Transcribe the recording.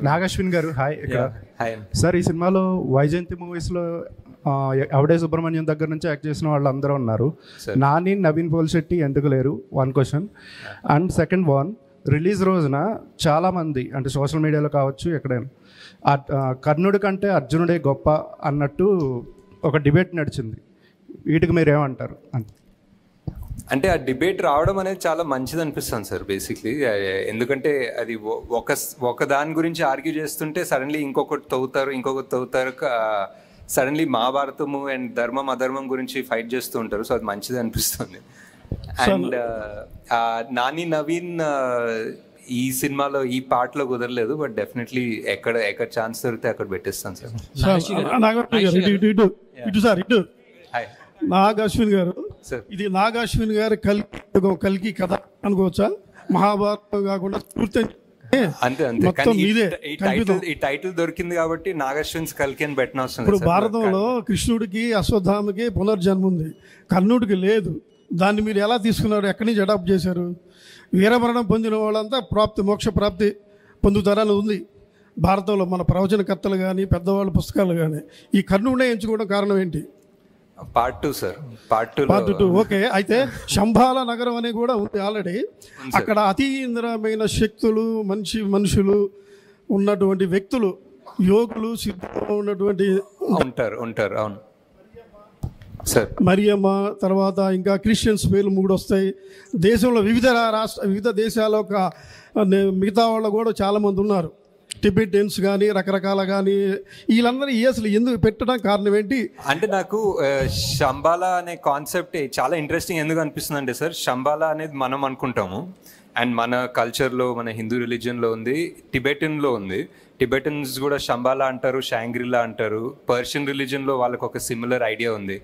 నాగశ్విన్ గారు హాయ్. ఇక్కడ hi sir, ఈ సినిమాలో వైజయంతి మూవీస్లో అవడే సుబ్రహ్మణ్యం దగ్గర నుంచి యాక్ట్ చేసిన వాళ్ళు అందరూ ఉన్నారు. నాని, నవీన్ పోల్శెట్టి ఎందుకు లేరు? One question. And second one, release రోజున చాలామంది అంటే సోషల్ మీడియాలో కావచ్చు ఎక్కడైనా కర్ణుడి కంటే అర్జునుడే గొప్ప అన్నట్టు ఒక డిబేట్ నడిచింది. వీటికి మీరు ఏమంటారు? అంటే ఆ డిబేట్ రావడం అనేది చాలా మంచిది అనిపిస్తుంది సార్ బేసిక్లీ. ఎందుకంటే అది ఒక దాని గురించి ఆర్గ్యూ చేస్తుంటే సడన్లీ ఇంకొకటి తవ్వుతారు సడన్లీ మహాభారతము అండ్ ధర్మం అధర్మం గురించి ఫైట్ చేస్తూ ఉంటారు. సో అది మంచిది అనిపిస్తుంది. అండ్ నాని నవీన్ ఈ సినిమాలో ఈ పార్ట్లో కుదరలేదు, బట్ డెఫినెట్లీ ఎక్కడ ఛాన్స్ దొరికితే అక్కడ పెట్టేస్తాను సార్. నాగాశ్విన్ గారు, ఇది నాగాశ్విన్ గారు కల్కి కథ అనుకోవచ్చా? మహాభారతం కాకుండా పూర్తి అంతే ఈ టైటిల్ దొరికింది కాబట్టి నాగాశ్విన్ కల్కి అని పెట్టిన అవసరం. ఇప్పుడు భారతంలో కృష్ణుడికి అశ్వత్థామకి పునర్జన్మ ఉంది, కర్ణుడికి లేదు. దాన్ని మీరు ఎలా తీసుకున్నారు? ఎక్కడి నుంచి అడాప్ట్ చేశారు? వీరమరణం పొందిన వాళ్ళంతా మోక్ష ప్రాప్తి పొందుతారని ఉంది భారతంలో. మన ప్రవచనకర్తలు కానీ పెద్దవాళ్ళ పుస్తకాలు కానీ ఈ కర్ణుడినే ఎంచుకోవడం కారణం ఏంటి? Part 2 sir. Part 2 okay. అయితే శంబాల నగరం అని కూడా ఉంది ఆల్రెడీ. అక్కడ అతీంద్రమైన శక్తులు, మనుషులు ఉన్నటువంటి వ్యక్తులు, యోగులు, సిద్ధంగా ఉన్నటువంటి ఉంటారు. అవును సార్. మరియమ్మ, తర్వాత ఇంకా క్రిస్టియన్స్ పేర్లు 3 వస్తాయి. దేశంలో వివిధ దేశాల మిగతా వాళ్ళు కూడా చాలామంది ఉన్నారు. టిబెటియన్స్ కానీ రకరకాల కానీ వీళ్ళందరూ అసలు ఎందుకు పెట్టడం కారణం ఏంటి? అంటే నాకు శంబాలా అనే కాన్సెప్ట్ చాలా ఇంట్రెస్టింగ్ ఎందుకు అనిపిస్తుంది అంటే సార్, శంబాలా అనేది మనం అనుకుంటాము అండ్ మన కల్చర్లో, మన హిందూ రిలీజియన్లో ఉంది, టిబెటన్లో ఉంది. టిబెటన్స్ కూడా శంబాలా అంటారు, షాంగ్రిలా అంటారు. పర్షియన్ రిలీజియన్లో వాళ్ళకి ఒక సిమిలర్ ఐడియా ఉంది.